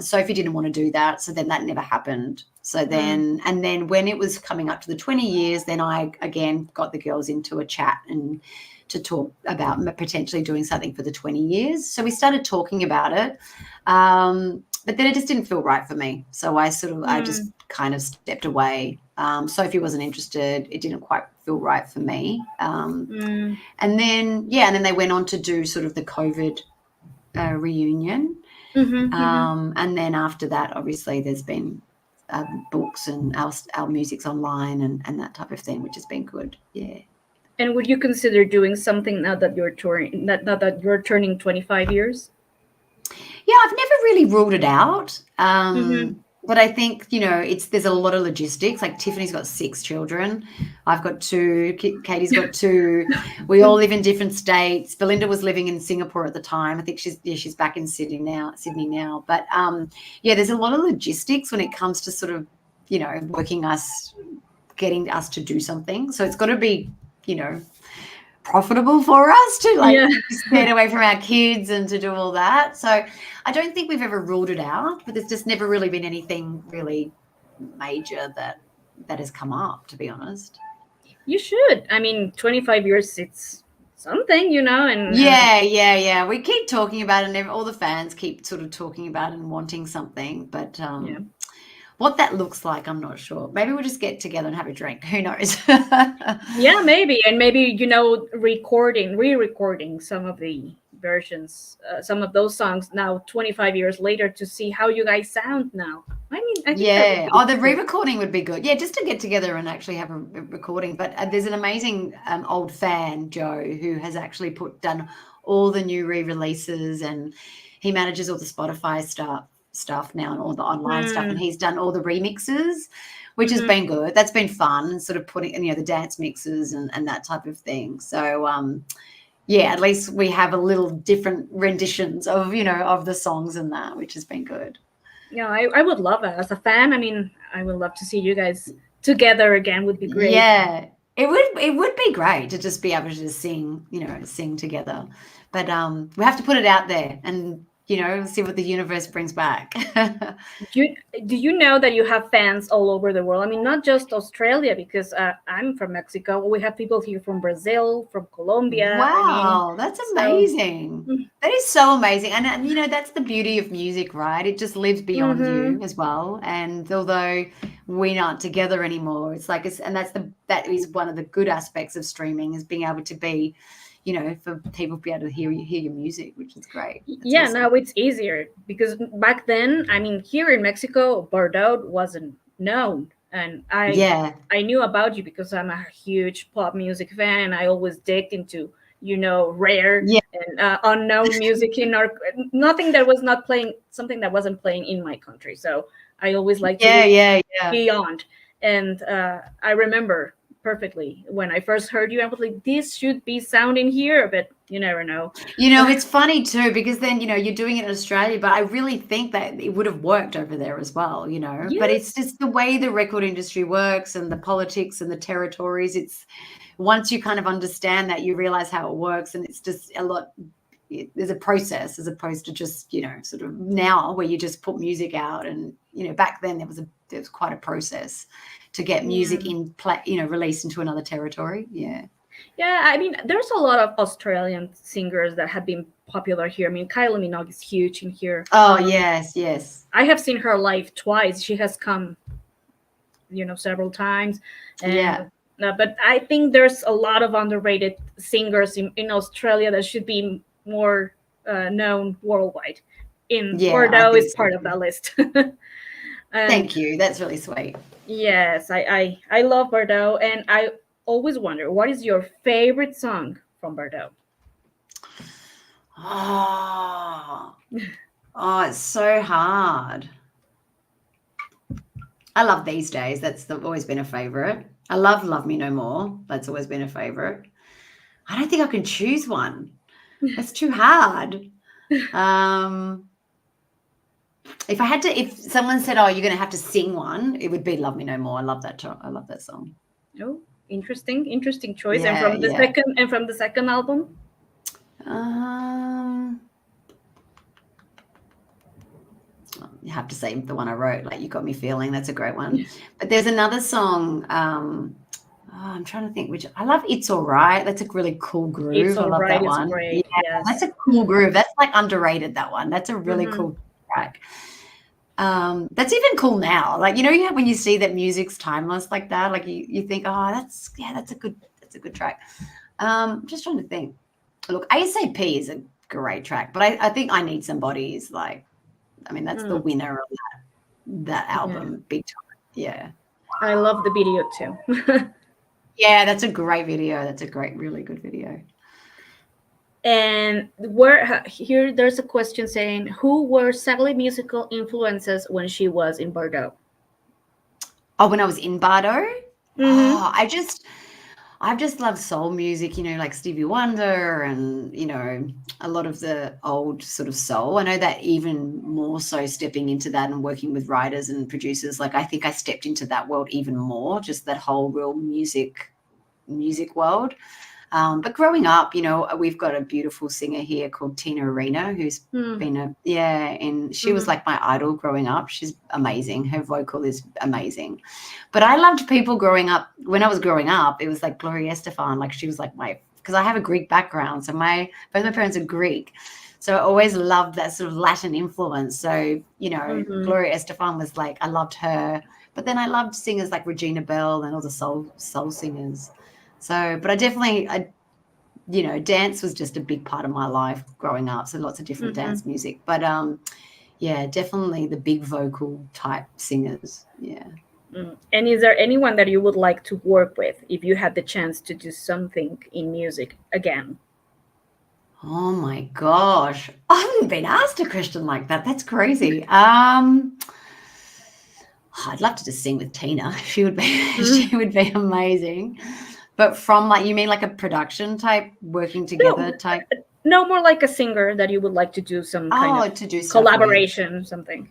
Sophie didn't want to do that, so then that never happened. So then, and then when it was coming up to the 20 years, then I again got the girls into a chat and to talk about potentially doing something for the 20 years. So we started talking about it, but then it just didn't feel right for me. So I just kind of stepped away. Sophie wasn't interested. It didn't quite feel right for me. And then they went on to do sort of the COVID reunion. And then after that, obviously, there's been books and our music's online and that type of thing, which has been good. Yeah. And would you consider doing something now that you're touring, now that you're turning 25 years? Yeah, I've never really ruled it out. But I think, there's a lot of logistics. Like Tiffany's got 6 children. I've got 2. Katie's got 2. We all live in different states. Belinda was living in Singapore at the time. I think she's back in Sydney now. But there's a lot of logistics when it comes to sort of, getting us to do something. So it's got to be, profitable for us to get away from our kids and to do all that. So I don't think we've ever ruled it out, but there's just never really been anything really major that has come up, to be honest. You should. I mean, 25 years, it's something, and Yeah. We keep talking about it, and all the fans keep sort of talking about it and wanting something. But yeah. what that looks like, I'm not sure. Maybe we'll just get together and have a drink. Who knows? Yeah, maybe. And maybe, re-recording some of the versions, some of those songs now 25 years later to see how you guys sound now. I mean, I think that would Yeah. be Oh, the good. re-recording would be good. Yeah, just to get together and actually have a recording. But there's an amazing old fan, Joe, who has actually done all the new re-releases, and he manages all the Spotify stuff now and all the online stuff, and he's done all the remixes, which has been good. That's been fun, and sort of putting, the dance mixes and that type of thing. So yeah, at least we have a little different renditions of of the songs and that, which has been good. Yeah, I would love it. As a fan, I mean, I would love to see you guys together again, would be great. Yeah, it would be great to just be able to just sing together. But we have to put it out there and see what the universe brings back. Do you know that you have fans all over the world? I mean, not just Australia, because I'm from Mexico. We have people here from Brazil, from Colombia. I mean, Wow, that's so. amazing. That is so amazing. And that's the beauty of music, right? It just lives beyond you as well. And although we aren't together anymore, it's like that is one of the good aspects of streaming, is being able to be, for people to be able to hear your music, which is great. That's Yeah, awesome. now it's easier because back then, I mean, here in Mexico, Bardot wasn't known, and Yeah. I knew about you because I'm a huge pop music fan, and I always digged into rare Yeah. and unknown music in our nothing that was not playing, something that wasn't playing in my country. So I always like to look Yeah. beyond, and I remember perfectly when I first heard you. I was like, this should be sounding here, but you never know. It's funny too, because then, you're doing it in Australia, but I really think that it would have worked over there as well, but it's just the way the record industry works and the politics and the territories. It's once you kind of understand that, you realize how it works, and it's just there's a process as opposed to just, sort of now where you just put music out. And, back then there was quite a process to get music released into another territory. Yeah, I mean, there's a lot of Australian singers that have been popular here. I mean, Kylie Minogue is huge in here. Oh, yes. I have seen her live twice. She has come, several times. And, Yeah. But I think there's a lot of underrated singers in Australia that should be more known worldwide. Bardot is part of that list. Thank you. That's really sweet. Yes, I love Bardot, and I always wonder, what is your favorite song from Bardot? Oh, it's so hard. I love These Days. That's always been a favorite. I love Love Me No More. That's always been a favorite. I don't think I can choose one. That's too hard. If someone said, "Oh, you're going to have to sing one," it would be "Love Me No More." I love that song. Oh, interesting choice. Yeah, and from the second album. You have to say the one I wrote, like "You Got Me Feeling." That's a great one. But there's another song. I'm trying to think which. I love "It's Alright." That's a really cool groove. It's I love that one. Great. Yeah, yes. That's a cool groove. That's like underrated. That one. That's a really cool track. That's even cool now. Like, when you see that music's timeless like that, like you think, oh, that's a good track. I'm just trying to think. Look, ASAP is a great track, but I think I Need Somebody is like, I mean, that's the winner of that album, big time. Yeah. I love the video too. Yeah, that's a great video. That's a really good video. And here there's a question saying, who were Sally musical influences when she was in Bardot? Oh, when I was in Bardot? Mm-hmm. I've just loved soul music, like Stevie Wonder and, a lot of the old sort of soul. I know that even more so stepping into that and working with writers and producers, like I think I stepped into that world even more, just that whole real music world. But growing up, we've got a beautiful singer here called Tina Arena, who's been and she was like my idol growing up. She's amazing. Her vocal is amazing. But I loved people growing up. When I was growing up, it was like Gloria Estefan. Like she was like my because I have a Greek background. So both my parents are Greek. So I always loved that sort of Latin influence. So, Gloria Estefan was like, I loved her. But then I loved singers like Regina Bell and all the soul singers. So, but dance was just a big part of my life growing up. So lots of different dance music. But yeah, definitely the big vocal type singers. Yeah. And is there anyone that you would like to work with if you had the chance to do something in music again? Oh my gosh. I haven't been asked a question like that. That's crazy. I'd love to just sing with Tina. She would be amazing. But from you mean like a production type, working together type? No, more like a singer that you would like to do some kind of to do collaboration, something.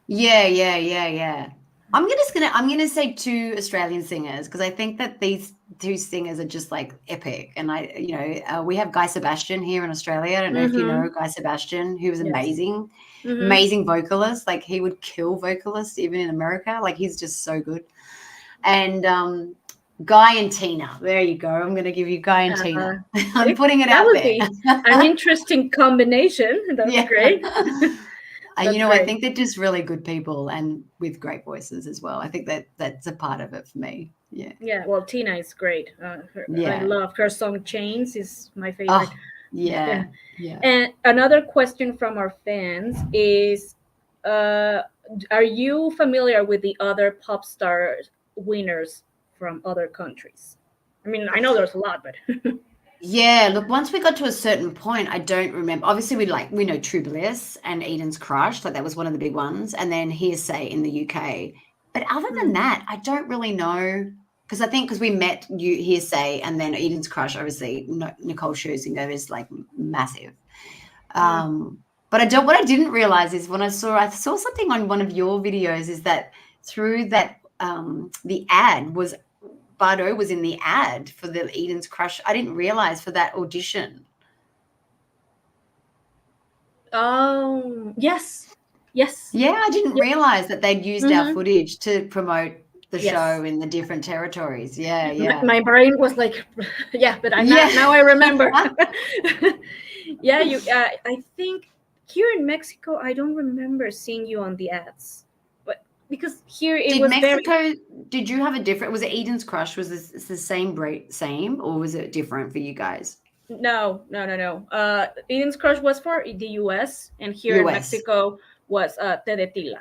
Yeah. Yeah. I'm gonna say 2 Australian singers because I think that these 2 singers are just like epic. And we have Guy Sebastian here in Australia. I don't know if you know Guy Sebastian, who was amazing, amazing vocalist. Like he would kill vocalists even in America. Like he's just so good. And Guy and Tina. There you go. I'm going to give you Guy and Tina. I'm putting it out there. That would be an interesting combination. That's great. I think they're just really good people and with great voices as well. I think that's a part of it for me. Yeah. Yeah. Well, Tina is great. I love her song "Chains" is my favorite. Oh, yeah. And another question from our fans is, are you familiar with the other Popstars winners from other countries? I mean, I know there's a lot, but yeah, look, once we got to a certain point, I don't remember. Obviously, we know True Bliss and Eden's Crush, like that was one of the big ones, and then Hearsay in the UK. But other than that, I don't really know, because we met Hearsay and then Eden's Crush, obviously Nicole Scherzinger is like massive. But what I didn't realize is when I saw something on one of your videos is that through that the ad was Bardot was in the ad for the Eden's Crush. I didn't realize for that audition. Oh, yes. Yeah, I didn't realize that they'd used our footage to promote the show in the different territories. Yeah. My brain was like, but now I remember. I think here in Mexico, I don't remember seeing you on the ads. Because here it was Mexico. Did you have a different? Was it Eden's Crush? Was this the same, or was it different for you guys? No. Eden's Crush was for the US, and here in Mexico was Tedetila.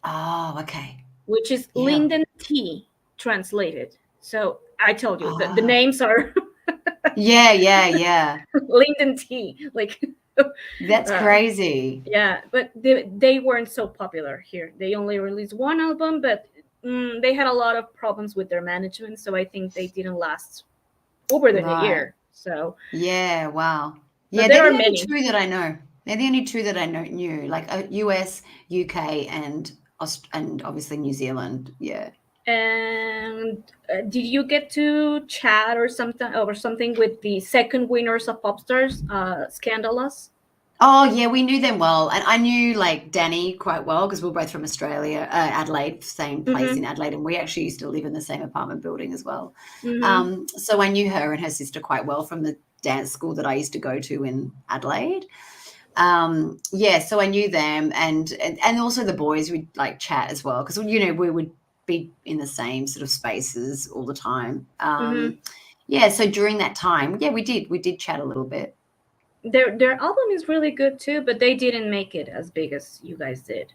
Oh, okay. Which is Linden Tea translated. So I told you the names are. Yeah. Linden Tea, like. That's crazy. Yeah, but they weren't so popular here. They only released one album, but they had a lot of problems with their management, so I think they didn't last over the year. So yeah, wow. Yeah, they're the only 2 that I know. They're the only 2 that I knew, like US, UK, and obviously New Zealand. Yeah. And did you get to chat or something with the second winners of Popstars, Scandalous? Oh yeah, we knew them well, and I knew like Danny quite well because we're both from Australia, Adelaide, same place in Adelaide, and we actually used to live in the same apartment building as well. So I knew her and her sister quite well from the dance school that I used to go to in Adelaide. So I knew them, and also the boys would like chat as well because we would be in the same sort of spaces all the time. So during that time, we did chat a little bit. Their album is really good too, but they didn't make it as big as you guys did.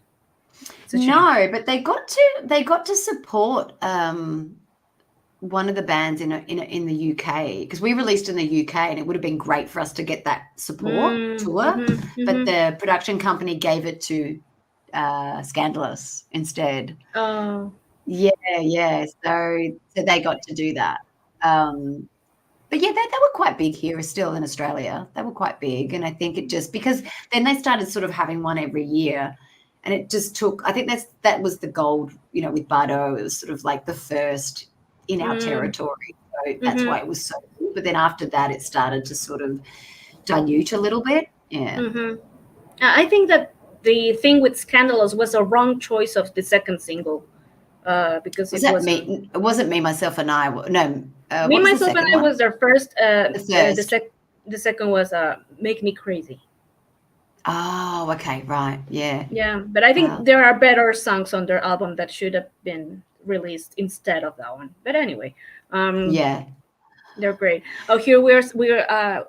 No, but they got to support one of the bands in the UK because we released in the UK, and it would have been great for us to get that support tour, but the production company gave it to Scandalous instead. Oh. Yeah. So they got to do that. But yeah, they were quite big here still in Australia. They were quite big. And I think it just because then they started sort of having one every year. And it just took, I think that was the gold, with Bardot. It was sort of like the first in our territory. So that's why it was so cool. But then after that, it started to sort of dilute a little bit. Yeah. I think that the thing with Scandalous was a wrong choice of the second single. Because it wasn't me, myself, and I. No, Me, What was the Myself, and second I one? was their first. The first. The second was "Make Me Crazy." Oh, okay, right, yeah. Yeah, but I think Wow. there are better songs on their album that should have been released instead of that one. But anyway, um, Yeah. they're great. Oh, here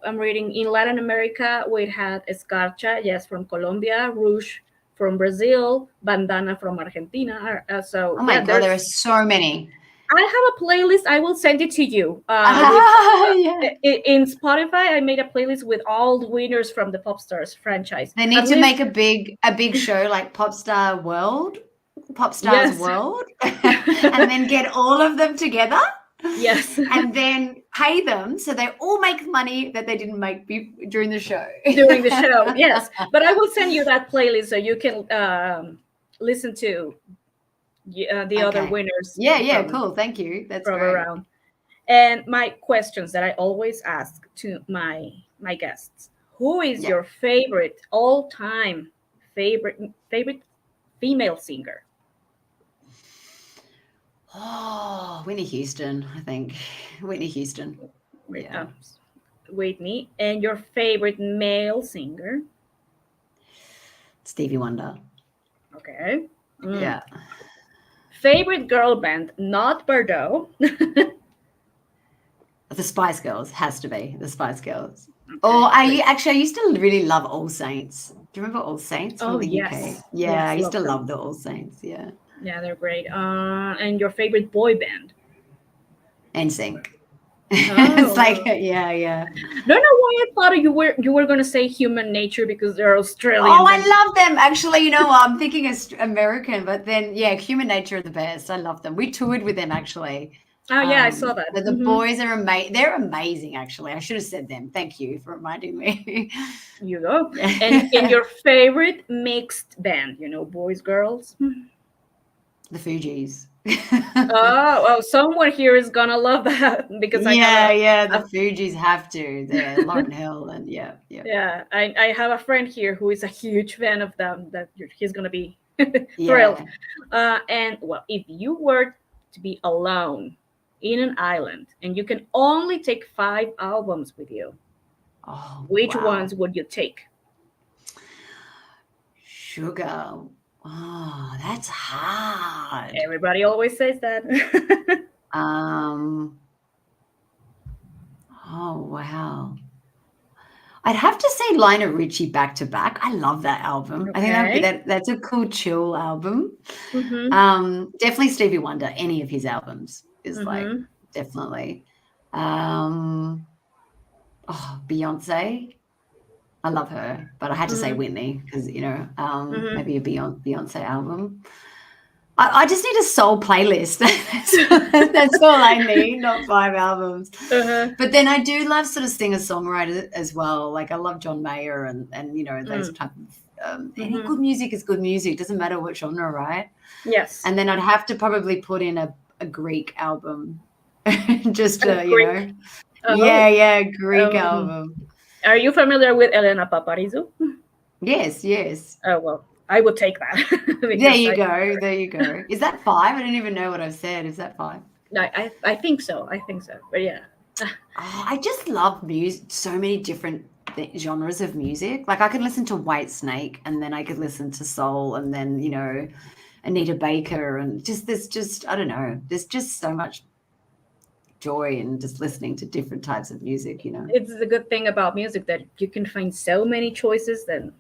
I'm reading in Latin America. We had Escarcha, yes, from Colombia, Rouge from Brazil, Bandana from Argentina. So Oh my yeah, God, there are there's. so many. I have a playlist. I will send it to you. With Yeah. in Spotify, I made a playlist with all the winners from the Popstars franchise. They need At to make least, a big show like Popstars yes, World, and then get all of them together, yes. and then pay them so they all make money that they didn't make during the show. During the show, yes. But I will send you that playlist so you can listen to the other Okay. winners Yeah, yeah, from cool. Thank you. That's great. around. And my questions that I always ask to my guests: Who is Yeah. your favorite all time favorite female singer? Oh, Whitney Houston, I think. Whitney Houston. Wait, Yeah. Whitney. And your favorite male singer? Stevie Wonder. Okay. Yeah. Favorite girl band, not Bardot. The Spice Girls has to be the Spice Girls. Okay, Or great. I used to really love All Saints. Do you remember All Saints from Oh the UK? yes, Yeah, yes, I used to them. love the All Saints. Yeah. Yeah, they're great. And your favorite boy band? NSYNC. Oh, It's like, wow. yeah, yeah. Don't know why I thought you were gonna say Human Nature because they're Australian. Oh, I love them. Actually, you know what? I'm thinking American, but then yeah, Human Nature are the best. I love them. We toured with them actually. Oh yeah, I saw that. But the boys are amazing. They're amazing, actually. I should have said them. Thank you for reminding me. You go. Yeah. And your favorite mixed band, boys, girls? The Fugees. Oh, someone here is gonna love that because I have the Fugees have to. They're Lauryn Hill and yeah. yeah, I have a friend here who is a huge fan of them. That he's gonna be thrilled. Yeah. And well, if you were to be alone in an island and you can only take 5 albums with you, Oh, which wow. ones would you take? Sugar. Oh, that's hard. Everybody always says that. Oh, wow. I'd have to say Lionel Richie back to back. I love that album. I think that's a cool chill album. Definitely Stevie Wonder. Any of his albums is like definitely. Beyonce. I love her, but I had to say Whitney because maybe a Beyonce album. I just need a soul playlist. That's all I need, not 5 albums. But then I do love sort of singer-songwriter as well. Like I love John Mayer and those type of any good music is good music. Doesn't matter what genre, right? Yes. And then I'd have to probably put in a Greek album, just to Greek. Greek album. Are you familiar with Elena Paparizou? Yes. Oh well, I would take that. There you go. Is that 5? I didn't even know what I've said. Is that 5? No, I think so. But yeah. I just love music. So many different genres of music. Like I could listen to Whitesnake, and then I could listen to soul, and then Anita Baker, and there's just I don't know. There's just so much joy in just listening to different types of music. It's the good thing about music that you can find so many choices that.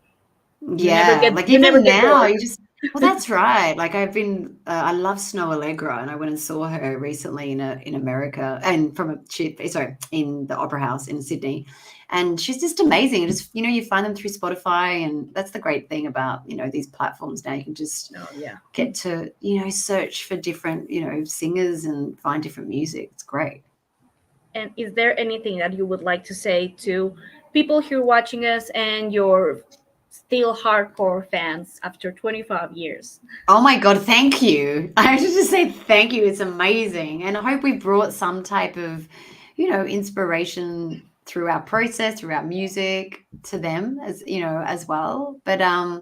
Even now you just that's right. Like I've been I love Snow Allegra, and I went and saw her recently in America, and in the Opera House in Sydney, and she's just amazing. And just you find them through Spotify, and that's the great thing about these platforms now. You can just get to search for different singers and find different music. It's great. And is there anything that you would like to say to people who are watching us and your still hardcore fans after 25 years? Oh my God, thank you. I have to just say thank you. It's amazing. And I hope we brought some type of, inspiration through our process, through our music to them as well. But I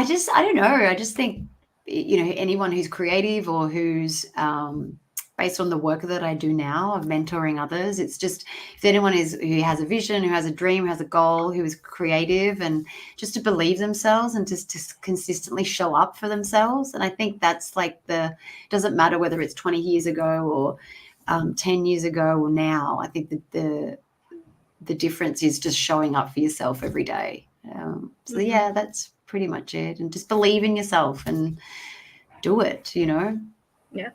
don't know. I just think, anyone who's creative or who's based on the work that I do now of mentoring others. It's just, if anyone who has a vision, who has a dream, who has a goal, who is creative, and just to believe themselves and just to consistently show up for themselves. And I think that's like it doesn't matter whether it's 20 years ago or 10 years ago or now. I think that the difference is just showing up for yourself every day. So yeah, that's pretty much it. And just believe in yourself and do it, Yeah.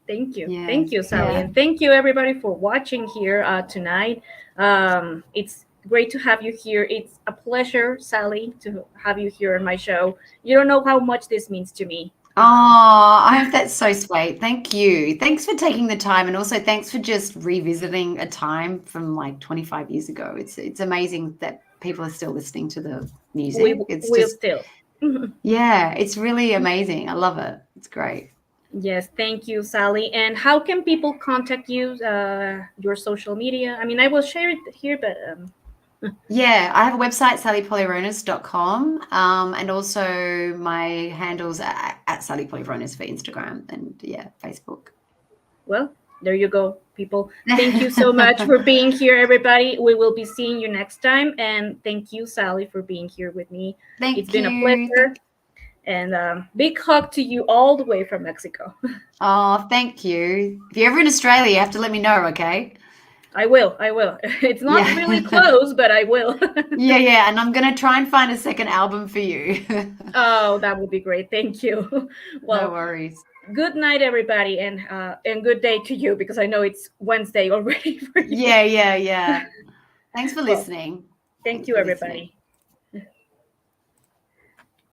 Thank you. Yeah. Thank you, Sally. Yeah. And thank you, everybody, for watching here tonight. It's great to have you here. It's a pleasure, Sally, to have you here on my show. You don't know how much this means to me. Oh, that's so sweet. Thank you. Thanks for taking the time, and also thanks for just revisiting a time from like 25 years ago. It's amazing that people are still listening to the music. We'll still. Yeah, it's really amazing. I love it. It's great. Yes, thank you, Sally. And how can people contact you? Your social media? I mean, I will share it here, but yeah, I have a website, sallypolihronas.com, and also my handles at Sally Polihronas for Instagram and Facebook. Well, there you go, people. Thank you so much for being here, everybody. We will be seeing you next time. And thank you, Sally, for being here with me. It's been a pleasure. And big hug to you all the way from Mexico. Oh, thank you. If you're ever in Australia, you have to let me know, okay? I will. It's not really close, but I will. Yeah. And I'm going to try and find a second album for you. Oh, that would be great. Thank you. Well, no worries. Good night, everybody, and good day to you, because I know it's Wednesday already for you. Yeah. Thanks for listening. Thank you, everybody.